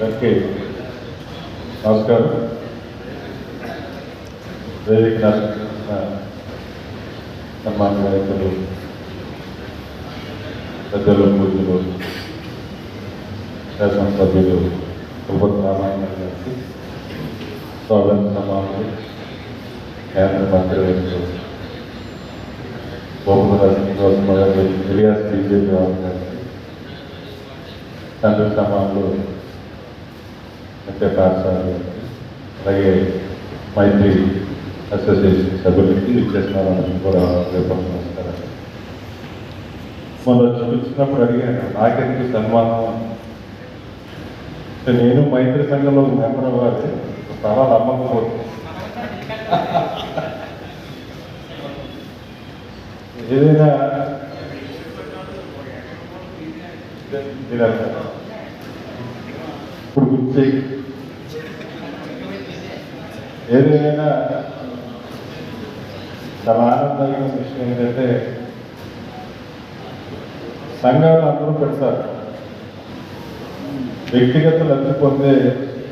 అందరికీ నమస్కారం. వేదిక సన్మాన నాయకులు, పెద్దలు, పూజలు, శాసనసభ్యులు తిరుపతి రామాయణ గారికి, స్వాగత సమానులు, కేంద్ర మంత్రివర్యులు బొమ్మల శ్రీనివాస గారి, ఇలియాస్ బీజేపీ గారికి, తండ్రి సమానులు పాఠశాల, అలాగే మైత్రి అసోసియేషన్ సభ్యులకి ఇచ్చేసిన వాళ్ళకి కూడా నమస్కారం. మొన్న చూపించినప్పుడు అడిగాను నాకెందుకు సన్మానం. నేను మైత్రి సంఘంలో మెంబర్ అవ్వాలి, చాలా నమ్మకం అవుతుంది. ఏదైనా ఇప్పుడు గుర్తి ఏదైనా చాలా ఆనందమైన విషయం ఏంటంటే సంఘాలు అందరూ పెడతారు, వ్యక్తిగత లబ్ధి పొందే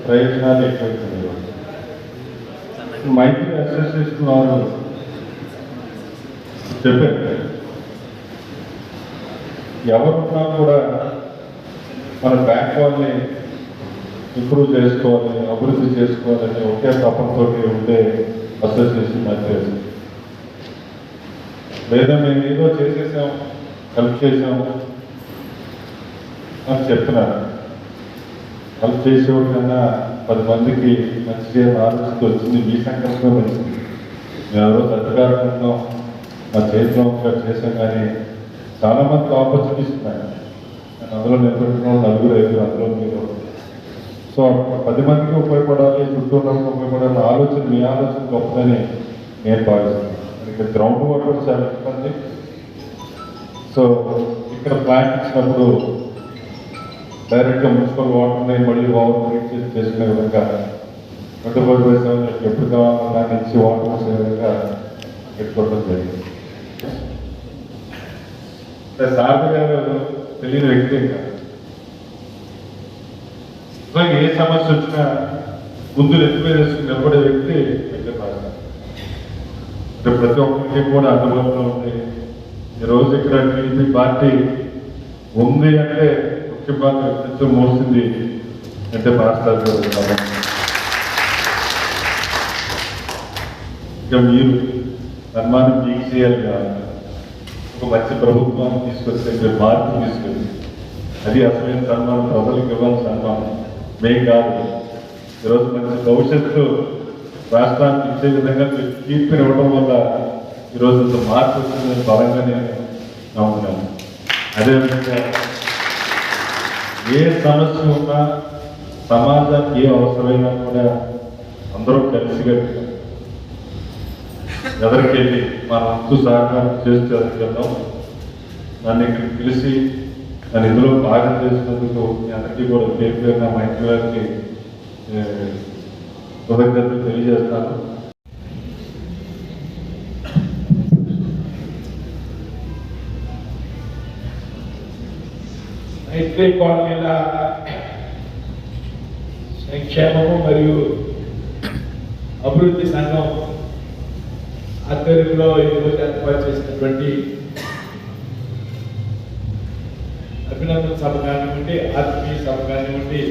ప్రయోజనాలు ఎక్కువైతుంది. మైత్రి అసోసియేషన్ వారు చెప్పారు, ఎవరున్నా కూడా మన బ్యాంక్ వాళ్ళని ఇంప్రూవ్ చేసుకోవాలి, అభివృద్ధి చేసుకోవాలని ఒకే తపంతో ఉండే అసోసియేషన్ మైత్రి. లేదా మేము ఏదో చేసేసాం, హెల్ప్ చేసాము అని చెప్తున్నారు. హెల్ప్ చేసేవాడి కన్నా 10 మందికి మంచి చేయాలని ఆలోచన వచ్చింది. మీ సంకల్పం వచ్చింది. మేము ఎవరో అధికారంలో మా చేతిలో చేసాం, కానీ చాలామందికి ఆపర్చునిటీస్ ఉన్నాయి. నేను అందులో నిలబెట్టిన 4-5 అందులో మీరు. సో 10 మందికి ఉపయోగపడాలి, చుట్టూ ఉన్నందుకు ఉపయోగపడాలని ఆలోచన, మీ ఆలోచన గొప్పదని నేను భావిస్తున్నాను. ఇక్కడ గ్రౌండ్ వాటర్ చాలా ఇబ్బంది. సో ఇక్కడ ప్లాంట్ ఇచ్చినప్పుడు డైరెక్ట్గా మున్సిపల్ వాటర్ని మళ్ళీ ఓవర్ ట్రీట్ చేసుకునే విధంగా 24/7 ఎప్పుడు కావాలన్నా దాన్ని ఇచ్చి వాటర్ వచ్చే విధంగా పెట్టుకోవడం జరిగింది. సారథి గారు తెలియని వ్యక్తి కాదు. ఏ సమస్య వచ్చినా ముందు ఎత్తుపై వేసుకుని నిలబడే వ్యక్తి వెంకటరాజు. ప్రతి ఒక్కరికి కూడా అందుబాటులో ఉంది. ఈరోజు ఇక్కడ టీడీపీ పార్టీ ఉంది అంటే ముఖ్య పాత్ర వ్యక్తిత్వం మోసింది అంటే మాట్లాడుతూ. ఇక మీరు సన్మానం మీకు చేయాలి కాదు, ఒక మంచి ప్రభుత్వాన్ని తీసుకొచ్చే మార్పు తీసుకొచ్చి అది అసలైన సన్మానం, ప్రజలకు ఇవ్వాల్సిన సన్మానం మేము కాదు. ఈరోజు మంచి భవిష్యత్తు రాష్ట్రానికి ఇచ్చే విధంగా తీర్పుని ఇవ్వడం వల్ల ఈరోజు ఇంత మార్పు వచ్చిందని బలంగా నేను నమ్ముతున్నాను. అదేవిధంగా ఏ సమస్య ఉన్నా, సమాజానికి ఏ అవసరమైనా కూడా అందరూ కలిసిగా ఎదరికెళ్ళి మన హక్కు సహకారం చేస్తూ ఎదరికెళ్దాం. నన్ను ఇక్కడ పిలిచి నన్ను ఇందులో భాగం చేసినందుకు మీ అందరికీ కూడా పేరు నా మైత్రి గారికి కృతజ్ఞతలు తెలియజేస్తాను. మైత్రి కాలనీల సంక్షేమము మరియు అభివృద్ధి సంఘం ఆధ్వర్యంలో ఈరోజు ఏర్పాటు చేసినటువంటి అభినందన సభ కానివ్వండి, ఆత్మీయ సభ కానివ్వండి,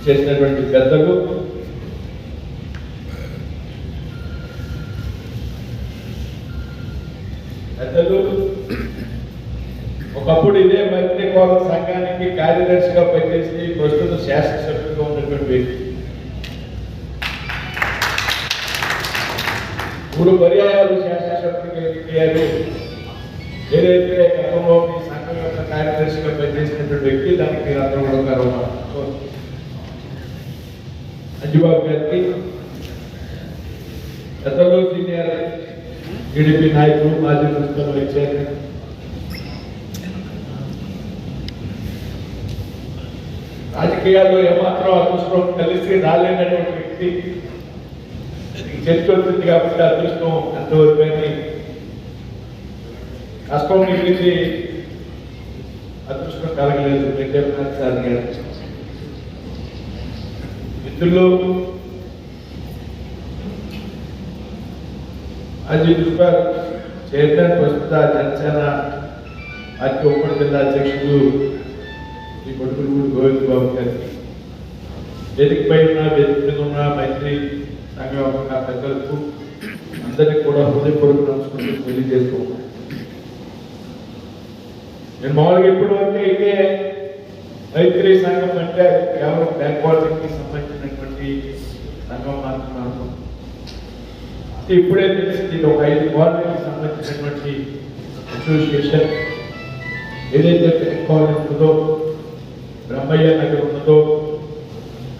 చేసినటువంటి పెద్దలు, ఒకప్పుడు ఇదే మైత్రి కోల సంఘానికి కార్యదర్శిగా పనిచేసి ప్రస్తుతం శాసనసభ్యులుగా ఉన్నటువంటి వ్యక్తి 3 పర్యాయాలు శాసనసభ్యులుగా ఎన్నికయ్యారు. ఏదైతే గతంలో మీ సంఘం యొక్క కార్యదర్శిగా పనిచేసినటువంటి వ్యక్తి, దానికి మీరు అందరూ కూడా అంజుబాబు గారికి, పెద్దలు, సీనియర్ టీడీపీ నాయకులు, మాజీ మున్సిపల్ వైస్ చైర్మన్, రాజకీయాల్లో ఏమాత్రం అదృష్టం కలిసి రాలేనటువంటి వ్యక్తి చర్చ వచ్చింది కాబట్టి అదృష్టం అంతవరకు కష్టం మిగిలింది, అదృష్టం కలగలేదు. వెంకటనాథ్ సార్ గారు మిత్రులు అజిత్ కుమార్ చైర్మన్ ప్రస్తుత జనసేన పార్టీ ఉమ్మడి జిల్లా అధ్యక్షుడు ఈ కొడుకులు గోవింద్ బాబు గారికి, వేదికపై ఉన్న వేదిక మీద ఉన్న మైత్రి సంఘం పెద్దలకు అందరికీ కూడా హృదయపూర్వక నమస్కారం తెలియజేస్తున్నాను. నేను మామూలుగా ఎప్పుడు వరకు అయితే మైత్రి సంఘం అంటే కేవలం బ్యాక్వర్డ్కి సంబంధించినటువంటి సంఘం మాత్రమే. ఇప్పుడే తెలిసింది ఇది ఒక 5 కాలనీకి సంబంధించినటువంటి అసోసియేషన్. ఏదైతే కాలనీ ఉందో, బ్రహ్మయ్య నగర్ ఉన్నదో,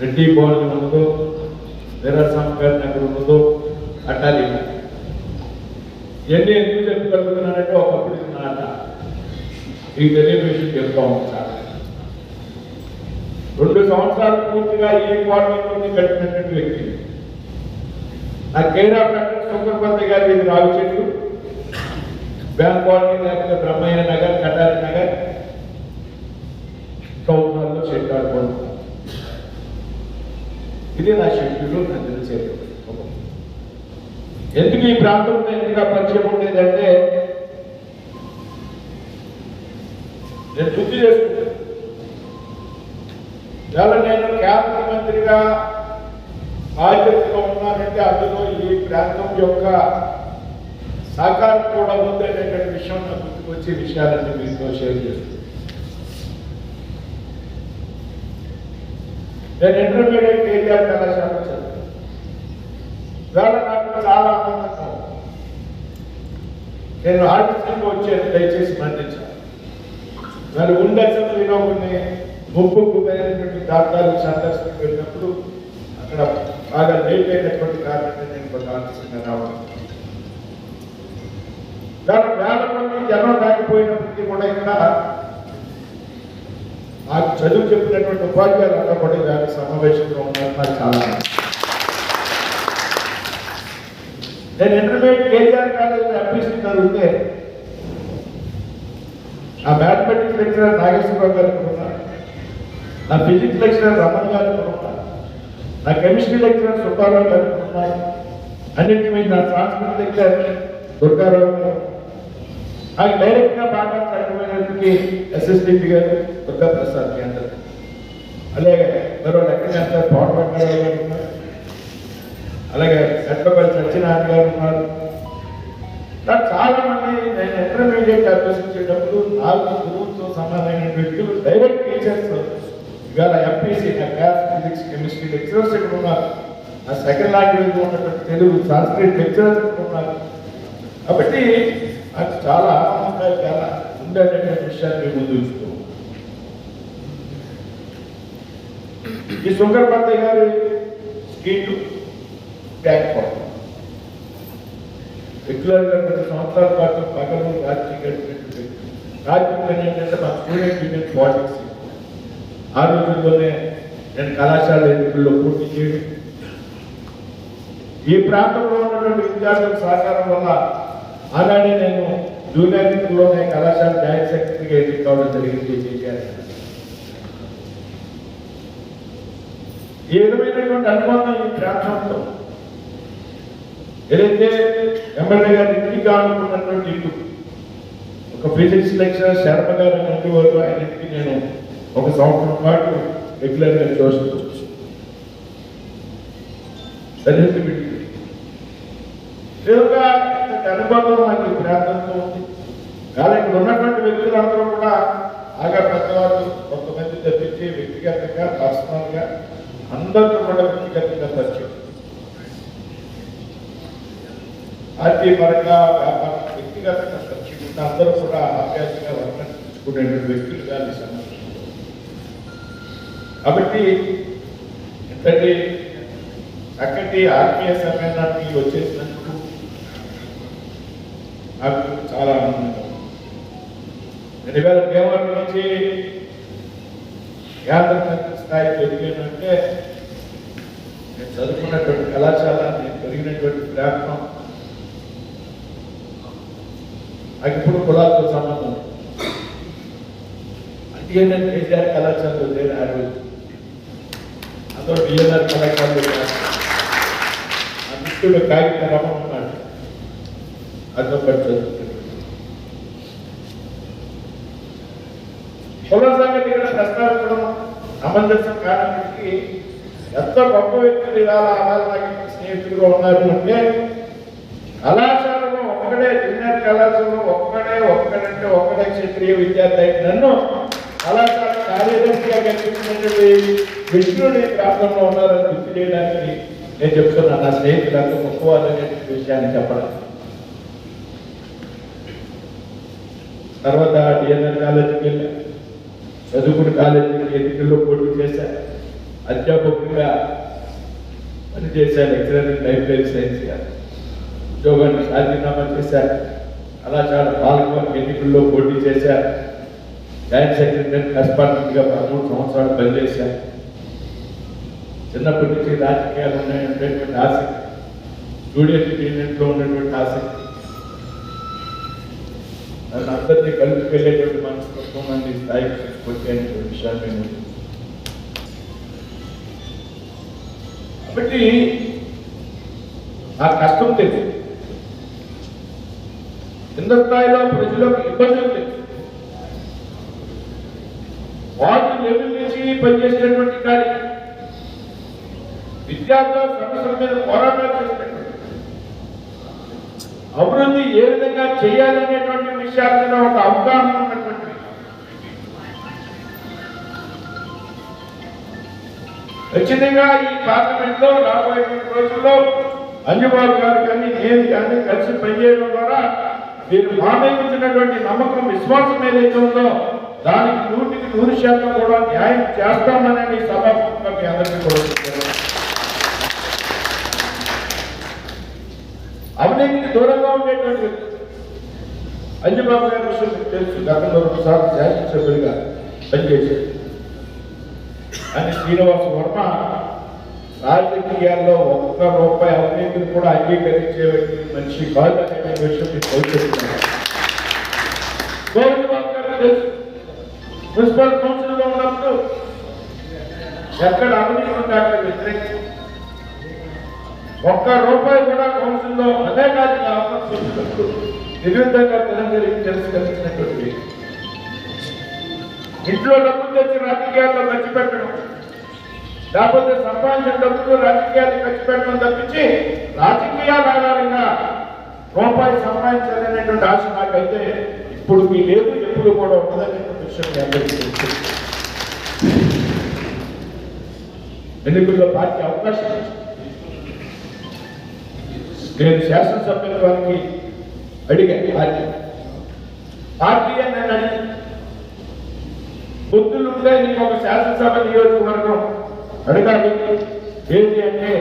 రెడ్డి కాలనీ ఉన్నదో, వీరాస్వామి నగర్ ఉన్నదో, అటాలి ఇవన్నీ ఎందుకు చెప్పగలుగుతున్నానంటే ఒకప్పుడు ఇది నాట ఈ టెలివిజన్ చెప్తా ఉంటారు. 2 సంవత్సరాలు పూర్తిగా ఈ కాలనీలోని కట్టినటువంటి వ్యక్తి నా కేర్ ఆఫ్ సుంకరపతి గారు ఇది రావి చెట్టు, బ్యాంక్ కాలనీ లేకపోతే బ్రహ్మయ్య నగర్, కటారి నగర్, చౌకాల్లో షెడ్ ఆడుకోవడం. ఇది నా షెడ్యూల్. నాకు తెలిసేది ఎందుకు ఈ ప్రాంతంలో ఎందుకు పరిచయం ఉండేదంటే నేను గుర్తు చేసుకుంటాను. ఇవాళ నేను కేంద్ర మంత్రిగా బాధ్యతగా ఉన్నానంటే అందులో ఈ ప్రాంతం యొక్క సహకారం కూడా ఉందనేటువంటి విషయం నాకు గుర్తుకొచ్చే విషయాలన్నీ మీతో షేర్ చేస్తున్నాను. నేను ఇంటర్మీడియట్ కేజీఆర్ కళాశాల చదివాను. ఇవాళ నాకు చాలా ఆనందంగా ఉంది. నేను ఆర్టిస్ట్కి వచ్చాను, దయచేసి మన్నించాను. మరి ఉండే అసెంబ్లీలో కొన్ని ముప్పుకు పోయినటువంటి దాఖలాలు సందర్శనకు వెళ్ళినప్పుడు అక్కడ బాగా లేట్ అయినటువంటి కారణంగా నేను కొంత ఆలస్యంగా రావడం. దాని వేల మంది జనం రాకపోయినప్పటికీ కూడా ఇక్కడ నాకు చదువు చెప్పినటువంటి ఉపాధ్యాయులు అంతా కూడా వేల సమావేశంలో ఉన్నారు. నాకు చాలా నేను ఇంటర్మీడియట్ కేజీఆర్ కాలేజీలో ఎంపీసీ చదివితే నా మ్యాథమెటిక్స్ లెక్చరర్ నాగేశ్వరరావు గారు ఉన్నారు, నా ఫిజిక్స్ లెక్చరర్ రమణ గారు ఉన్నారు, నా కెమిస్ట్రీ లెక్చరర్ సుబ్బారావు గారు ఉన్నారు, అన్నింటి మీద నా సాంస్కృతిక లెక్చరర్ దుర్గారావు గారు, నాకు డైరెక్ట్గా బాగా చదివినకి ఎస్ఎస్డిపి గారు దుర్గా ప్రసాద్ కేంద్ర, అలాగే మరో లెక్క పవన్ వెంకటరావు గారు ఉన్నారు, అలాగే ఎట్లపల్లి సత్యనారాయణ గారు ఉన్నారు. నాకు చాలా మంది నేను ఇంటర్మీడియట్ అభ్యసించేటప్పుడు 4 గురువులతో సమానమైన వ్యక్తులు డైరెక్ట్ టీచర్స్ ఇవాళ ఎంపీసీ నా మ్యాథ్స్, ఫిజిక్స్, కెమిస్ట్రీ లెక్చరర్స్ ఇక్కడ ఉన్నారు. నా సెకండ్ లాంగ్వేజ్ ఉన్నటువంటి తెలుగు, సాంస్క్రిట్ లెక్చరర్స్ ఇక్కడ ఉన్నారు. కాబట్టి నాకు చాలా ఆనందంగా చాలా ఉండేటువంటి విషయాన్ని ముందు ఉంచుతూ ఈ సుంకరపతి గారి స్కీట్లు బ్యాంక్ రెగ్యులర్గా 2 సంవత్సరాల పాటు పగలు రాత్రి గడిపినటువంటి రాజ్యం ఏంటంటే మా స్టూడెంట్ యూనియన్ పాలిటిక్స్ ఆ రోజుల్లోనే నేను కళాశాల ఎన్నికల్లో పోటీ చేయడం, ఈ ప్రాంతంలో ఉన్నటువంటి విద్యార్థుల సహకారం వల్ల ఆనాడే నేను జూనియర్ ఎన్నికల్లోనే కళాశాల జాయింట్ సెక్రటరీగా ఎన్నిక కావడం జరిగింది. ఈ విధమైనటువంటి అనుబంధం ఈ ప్రాంతంలో ఏదైతే ఎమ్మెల్యే గారు ఇంటిగా అనుకున్నటువంటి ఇల్లు, ఒక ఫిజిక్స్ లెక్చరర్ శర్మ గారు అనేవారు, ఆయన ఇంటికి నేను 1 సంవత్సరం పాటు రెగ్యులర్గా చూసుకోవచ్చు. విధంగా అనుబంధం నాకు ఈ ప్రాంతంలో ఉంది. కానీ ఇక్కడ ఉన్నటువంటి వ్యక్తులందరూ కూడా బాగా పెద్దవాళ్ళు, కొంతమంది తప్పించి వ్యక్తిగతంగా పర్సనల్గా అందరితో కూడా వ్యక్తిగతంగా పరిచయం, పార్టీ పరంగా వ్యాపారం వ్యక్తిగతంగా పరిచయం, అందరూ కూడా అభ్యాసంగా వర్తించుకునే వ్యక్తులు కానీ సమస్య. కాబట్టి ఇంతటి చక్కటి ఆత్మీయ సమ్మేళనానికి వచ్చేసినందుకు నాకు చాలా ఆనందంగా ఉంది. నేను ఇవాళ దేవరం నుంచి కేంద్ర మంత్రి స్థాయికి ఎదిగానంటే నేను చదువుకున్నటువంటి కళాశాల, నేను పెరిగినటువంటి ప్రాంతం, నాకు ఇప్పుడు కులాలతో సంబంధం. అందుకే నేను కేసీఆర్ కళాశాలలో లేని ఆ రోజు అదో డిఎన్ఆర్ కళాకారులు ఆ మిత్రుడు కాగిత రమణ ఉన్నాడు, అదొకటి చదువుతుంది. కుల సంగతి ఇక్కడ ప్రస్తావించడం సమంజసం కారణానికి ఎంతో గొప్ప వ్యక్తులు ఇలా నాకు స్నేహితులుగా ఉన్నారు అంటే కళాశాలలో ఒక్కడే జూనియర్ కళాశాలలో ఒక్కడంటే ఒక్కడే క్షత్రియ విద్యార్థి అయితే నన్ను కళాశాల కార్యదర్శిగా కనిపించినటువంటి వ్యక్తులు ప్రాంతంలో ఉన్నారని గుర్తు చేయడానికి నేను చెప్తున్నాను. నా స్నేహితులు అంత గొప్పవారనే విషయాన్ని చెప్పడం. తర్వాత డిఎన్ఆర్ కాలేజీకి వెళ్ళా, చదువుకుని కాలేజీకి ఎన్నికల్లో పోటీ చేశాను, అధ్యాపకుడిగా పనిచేశాను, లెక్చరర్ ఇన్ లైబ్రరీ సైన్స్ గా ఉద్యోగాన్ని రాజీనామా చేశారు. కళాశాల పాలకవర్గ ఎన్నికల్లో పోటీ చేశారు, జాయింట్ సెక్రటరీ కరస్పాండెంట్ గా 13 సంవత్సరాలు పనిచేశారు. చిన్నప్పటి నుంచి రాజకీయాలు ఉన్నటువంటి ఆసక్తి, స్టూడెంట్ యూనియన్లో ఉన్నటువంటి ఆసక్తి, నన్ను అందరినీ కలిపి మనస్తత్వం మంది స్థాయికి తీసుకొచ్చేటువంటి విషయాన్ని నేను. కాబట్టి ఆ కష్టం తెలుసు, కింద స్థాయిలో ప్రజలకు ఇబ్బందులు తెలుసు, వాటి లెవెల్ నుంచి పనిచేసినటువంటి కార్యక్రమం, విద్యార్థుల సమస్యల మీద పోరాటాలు చేసినటువంటి, అభివృద్ధి ఏ విధంగా చేయాలనేటువంటి విషయాల మీద ఒక అవగాహన ఉన్నటువంటి, ఖచ్చితంగా ఈ పార్లమెంట్ లో రాబోయే రోజుల్లో అంజబాబు గారు కానీ నేను కానీ కలిసి పనిచేయడం ద్వారా మీరు మా మీద ఉంచినటువంటి నమ్మకం, విశ్వాసం ఏదైతే ఉందో దానికి 100% కూడా న్యాయం చేస్తామని సభాముఖంగా మీ అందరికీ కూడా అవినీతికి దూరంగా ఉండేటువంటి అంజబాబు గారి విషయం మీకు తెలుసు. గతంలో 2 సార్లు శాసనసభ్యుడిగా పనిచేశారు. అని శ్రీనివాస వర్మ రాజకీయాల్లో ₹1 అవినీతిని కూడా అంగీకరించే మనిషి కాదు అనే విషయం మీకు తెలుసుకున్నారు. మున్సిపల్ కౌన్సిల్లో ఉన్నప్పుడు ఎక్కడ అవినీతి ఉంటే అక్కడ వ్యతిరేకించారు. ₹1 కూడా కౌన్సిల్లో అదే కాదు ఆఫర్స్ వచ్చినప్పుడు నిర్విధంగా తిరస్కరించినటువంటి, ఇంట్లో డబ్బులు తెచ్చి రాజకీయాల్లో ఖర్చు పెట్టడం, లేకపోతే సంపాదించిన డబ్బులు రాజకీయాలు ఖర్చు పెట్టడం తప్పించి రాజకీయాల ఆధారంగా రూపాయి సంపాదించాలనేటువంటి ఆశ నాకైతే ఇప్పుడు మీ లేదు, ఎప్పుడు కూడా ఉండదనేటువంటి విషయం మీ అందరికీ తెలుసు. ఎన్నికల్లో పార్టీ అవకాశం ఇచ్చింది. నేను శాసనసభ్యులకి అడిగాను, పార్టీ అని నేను అడిగాను, గుర్తులుంటే నీకు ఒక శాసనసభ నియోజకవర్గం అడగాలి ఏంటి అంటే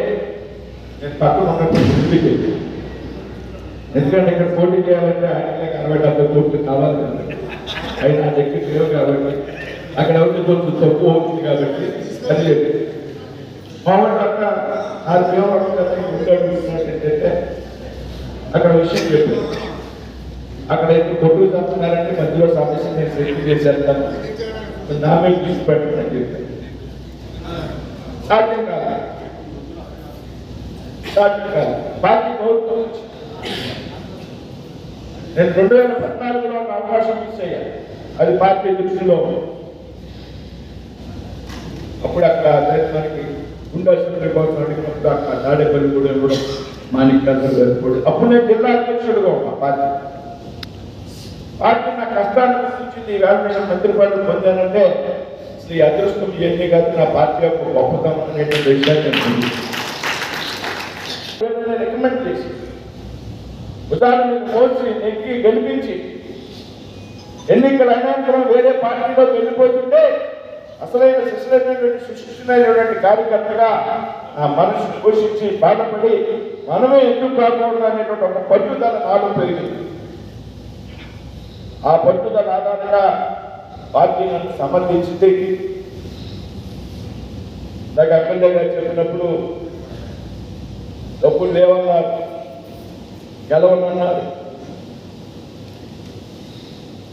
నేను పక్కన ఉన్నప్పుడు గుర్తుకి, ఎందుకంటే ఇక్కడ పోటీ చేయాలంటే ఆయన 60-70 కోట్లు కావాలి, అవి నా దగ్గర లేవు కాబట్టి అక్కడ ఎవరికి కొంచెం తక్కువ అవుతుంది కాబట్టి అది లేదు. మామూలు అక్కడ 6 ఏంటంటే అక్కడ విషయం చెప్పారు, అక్కడైతే కొట్టుకు చంపుతున్నారంటే మధ్యలో సమస్య నేను సెటిల్ చేసేస్తాను, నా మీద తీసుకుపెట్టమని చెప్పారు. సాధ్యం కాదు, పార్టీ ప్రభుత్వం నేను 2014లో ఒక అవకాశం మిస్ అయ్యాను, అది పార్టీ దృష్టిలో. అప్పుడు అక్కడ మనకి గుండాసుల కోసం అడిగినప్పుడు అక్కడ తాడేపల్లి కూడా ఇవ్వడం, మాణిక్యాలు జరుపుకోవడం, అప్పుడు నేను జిల్లా అధ్యక్షుడుగా ఉన్నా. పార్టీ నా కష్టాన్ని గుర్తించింది. ఈవేళ నేను మంత్రి పదవి పొందానంటే శ్రీ అదృష్టం ఇవన్నీ కాదు, నా పార్టీ యొక్క గొప్పతనం అనేటువంటి విషయాన్ని రికమెండ్ చేసి ఉదాహరణకు మోసి నెక్కి గెలిపించి ఎన్నికల అనంతరం వేరే పార్టీలో వెళ్ళిపోతుంటే అసలైన సుశిక్షితులైనటువంటి కార్యకర్తగా ఆ మనసును పోషించి బాధపడి మనమే ఎందుకు కాకూడదు అనేటువంటి ఒక పట్టుదల నాలో పెరిగింది. ఆ పట్టుదల ఆధారంగా పార్టీ నన్ను సమర్థించింది. నాకు ఎమ్మెల్యే గారు చెప్పినప్పుడు డబ్బులు లేవన్నారు, గెలవనన్నారు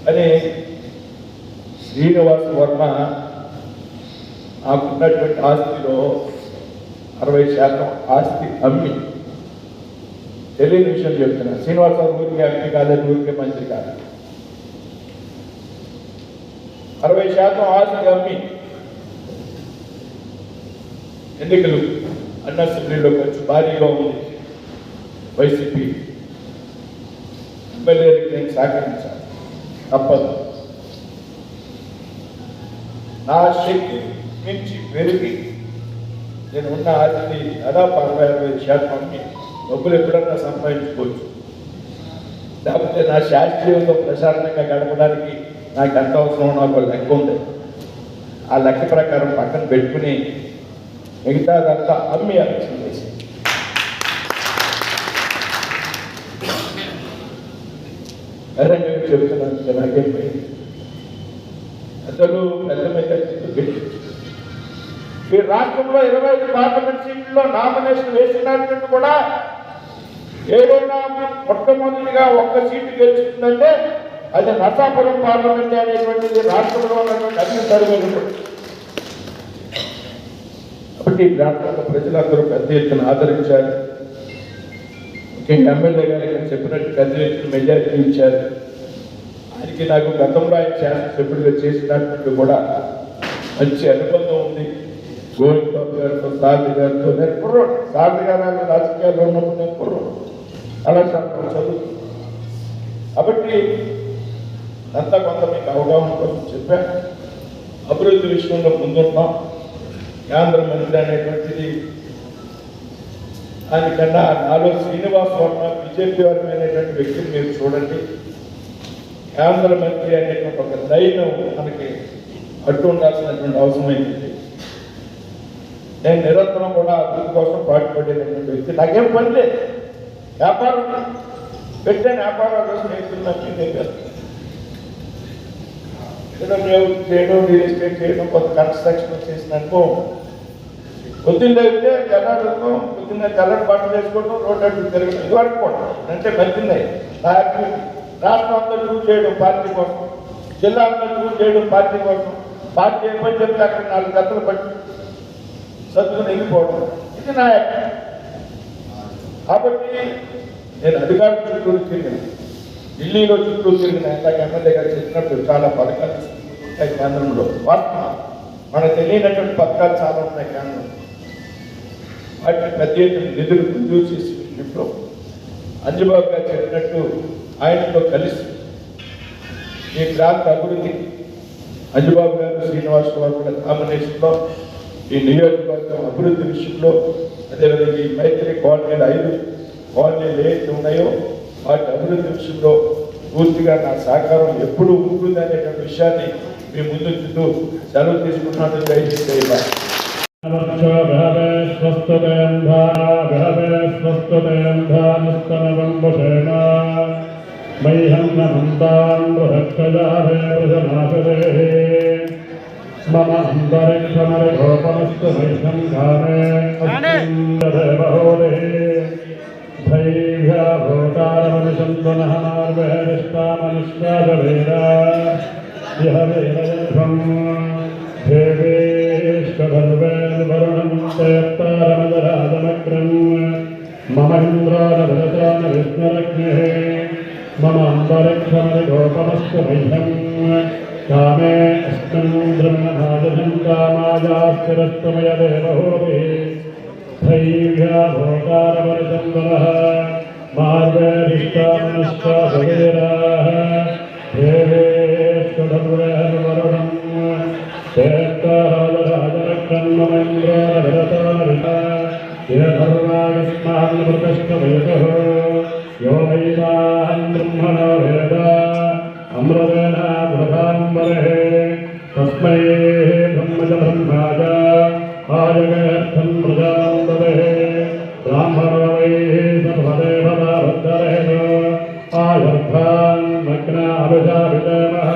అని శ్రీనివాస వర్మ నాకున్నటువంటి ఆస్తిలో 60% ఆస్తి అమ్మి తెలియని విషయం చెప్తున్నా. శ్రీనివాసరావు ఊరికి ఎంపీ కాలేదు, ఊరికే మంత్రి కాదు. 60% ఆస్తి అమ్మి ఎన్నికలు అసెంబ్లీలో ఖర్చు భారీగా ఉంది. వైసీపీ ఎమ్మెల్యేలకు నేను సహకరించాలి, తప్పదు. నా శక్తి నుంచి పెరిగి నేను ఉన్న ఆస్తి దాదాపు 60-65% అమ్మి డబ్బులు ఎప్పుడన్నా సంపాదించుకోవచ్చు. లేకపోతే నా శాస్త్రీయంతో ప్రశాంతంగా గడపడానికి నాకు ఎంత అవసరం నాకు లెక్క ఉంది. ఆ లెక్క ప్రకారం పక్కన పెట్టుకుని మిగతాదంతా అమ్మి ఎలక్షన్ చేసి చెప్తున్నాను. నాకేం పోయింది అసలు పెద్ద పెట్టి ఈ రాష్ట్రంలో 25 పార్లమెంట్ సీట్లలో నామినేషన్ వేసినట్టు కూడా ఏదైనా మొట్టమొదటిగా ఒక్క సీటు గెలుచుకుందంటే అది నర్సాపురం పార్లమెంట్ అనేటువంటిది రాష్ట్రంలో ఉన్నటువంటి అన్ని సర్వేలు. కాబట్టి ఈ ప్రాంతంలో ప్రజలందరూ పెద్ద ఎత్తున ఆదరించారు. ముఖ్యంగా ఎమ్మెల్యే గారికి చెప్పినట్టు పెద్ద ఎత్తున మెజారిటీ ఇచ్చారు. ఆయనకి నాకు గతంలో ఆయన శాసనసభ్యుడిగా చేసినట్టు కూడా మంచి అనుబంధం ఉంది. గోవింద్ బాబు గారితో, సారథి గారితో. నేను కుర్రోడు, సారథి గారు రాజకీయాల్లో ఉన్నప్పుడు నేను కుర్రోడు, అలా చదువు. కాబట్టి అంతా కొంత మీకు అవగాహన కోసం చెప్పాను. అభివృద్ధి విషయంలో ముందున్నాం. కేంద్ర మంత్రి అనేటువంటిది దానికన్నా నాలో శ్రీనివాస్ వర్మ బీజేపీ వర్మ అనేటువంటి వ్యక్తిని మీరు చూడండి. కేంద్ర మంత్రి అనేటువంటి ఒక ధైర్యం మనకి అడ్డు ఉండాల్సినటువంటి అవసరమైంది. నేను నిరంతరం కూడా అభివృద్ధి కోసం పాటుపడేటటువంటి వ్యక్తి. నాకేం పని లేదు, వ్యాపారం పెట్టాను. వ్యాపారాలు స్నేహితులు చేయడం, రియల్ ఎస్టేట్ చేయడం, కొంత కన్స్ట్రక్షన్ చేసిన అనుభవం. పొద్దున్న అయితే జనాలతో పొద్దున్న తెల్లటి బట్టలు వేసుకోవడం, రోడ్డు అడ్డు తిరగడం, ఇది అనుకోవడం అంటే మంచిది. నా యాక్టివిటీ రాష్ట్రం అంతా టూర్ చేయడం పార్టీ కోసం, జిల్లా అంతా టూర్ చేయడం పార్టీ కోసం. పార్టీ ఏమని చెప్తే అక్కడ 4 గంటలు పట్టి సర్దుకుని వెళ్ళిపోవడం, ఇది నా యాక్టివిటీ. కాబట్టి నేను అధికారుల చుట్టూ తిరిగిన, ఢిల్లీలో చుట్టూ తిరిగిన. ఇందాక ఎమ్మెల్యే గారు చెప్పినట్టు చాలా పథకాలు ఉంటాయి కేంద్రంలో. వాస్తవం మనకు తెలియనటువంటి పథకాలు చాలా ఉన్నాయి కేంద్రంలో. వాటిని పెద్ద ఎత్తున నిధులు మంజూరు చేసి ఇంట్లో అంజబాబు గారు చెప్పినట్టు ఆయనతో కలిసి ఈ ప్రాంత అభివృద్ధి అంజబాబు గారు, శ్రీనివాసరావు కూడా కాంబినేషన్లో ఈ నియోజకవర్గం అభివృద్ధి విషయంలో, అదేవిధంగా ఈ మైత్రి కాలనీలు 5 కాలనీలు ఏవైతే ఉన్నాయో వాటి అభివృద్ధి విషయంలో పూర్తిగా నా సహకారం ఎప్పుడు ఉంటుంది అనేటువంటి విషయాన్ని మీ ముందు చుట్టూ సెలవు తీసుకున్నాను. జై శ్రీరామ్. మమ అంతరిక్షమరిగోపమస్తు వైశం గానే దేవహోదే ధైర్యభూతారమనిషంతునః మార్వేరిష్టామనిష్టాదవేద ఇహ వేదయధ్వం దేవేశ్వరుణం తేత్తారమదరాజమగ్రం మమ ఇంద్రానభరతాన విష్ణురగ్నిః మమ అంతరిక్షమరిగోపమస్తు వైశం కామే అస్మిన్ బ్రహ్మభాజనం కామాయాస్తిరస్తమయ దేవహోదే ధైర్యభూతారమనిషంతునః మార్వేరిష్టామనిష్టాదవేదాః దేవేశ్వరుణం ధర్వాయుష్మాన్మృతష్టమయతః యో వైవాహం బ్రహ్మణో వేద అమృతేన బృహాంబరే తస్మై బ్రహ్మజ బ్రహ్మాజ ఆజగేర్థం ప్రజాంబరే బ్రాహ్మణో వై సర్వదేవతావద్దరేణ ఆయుర్భాన్ మగ్నాభిజాభిజేమః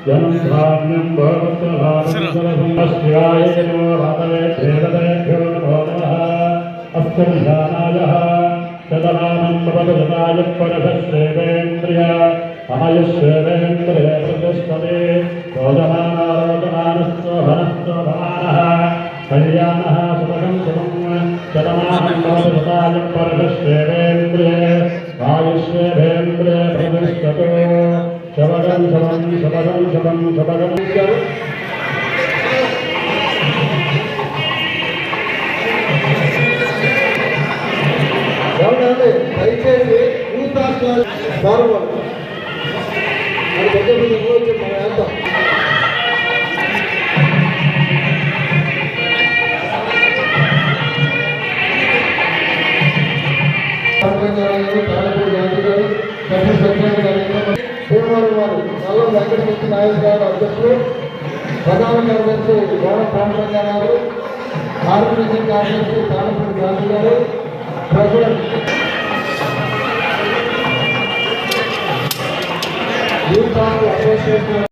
జనం ధాన్యం భవత్సరాయ నమో రాతవే దేవతేభ్యో నమో నమః అస్తం ధ్యానాయ శతమానం భవదతాయ పరధశ్రేవేంద్రియ ఆయుష్యేవేంద్రియ ప్రతిష్టతే రోదమానస్తోభనస్తోభమానః కళ్యాణః సుభగం శుభం शतमानं भवतु शताय पुरुषश्रेवेन्द्रिये आयुष्येवेन्द्रिये प्रतिष्ठतो शतकं ఎవరండి దయచేసి భూతాత్మాలు గౌరవం అది పెద్ద పెద్ద వచ్చి మనం వేద్దాం. భీమవరం వారు నల్లం వెంకటకృష్ణ నాయక్ గారు అధ్యక్షులు, ప్రధాన కార్యదర్శి గౌరవ పాండురంగా గారు, ఆర్గనైజింగ్ కార్యదర్శి తానపూడి గాంధీ గారు, ప్రెసిడెంట్ యూత్ అసోసియేషన్